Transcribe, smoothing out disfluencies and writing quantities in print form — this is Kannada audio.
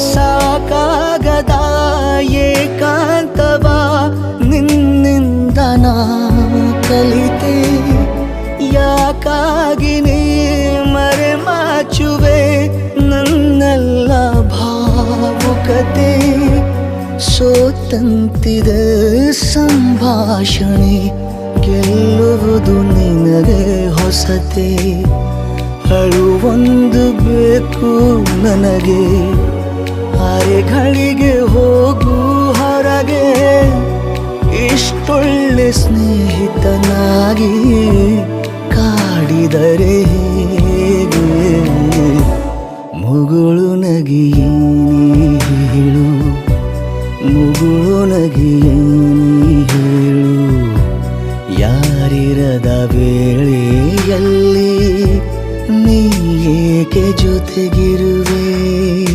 ಸಾಕಾಗದ ಏಕಾಂತವ ನಿನ್ನಿಂದ ನಾ ಕಲಿತೆ. ಯಾಕಾಗಿ ನೀ ಮರೆಮಾಚುವೆ ನನ್ನೆಲ್ಲ ಭಾವುಕತೆ. ಸೋತಂತಿದೆ ಸಂಭಾಷಣೆ, ಗೆಲ್ಲುವುದು ನಿನಗೆ ಹೊಸತೆ. ಅಳುವೊಂದು ಬೇಕು ನನಗೆ, ಅರೆಗಳಿಗೆ ಹೋಗು ಹೊರಗೆ. ಇಷ್ಟೊಳ್ಳೆ ಸ್ನೇಹಿತನಾಗಿ ಕಾಡಿದರೆ ಹೇಗೆ? ಮುಗುಳು ನಗಿಯೇ ನೀ ಹೇಳು, ಮುಗುಳು ನಗಿಯೇ ನೀ ಹೇಳು. ಯಾರಿರದ ವೇಳೆಯಲ್ಲಿ ನೀ ಏಕೆ ಜೊತೆಗೆ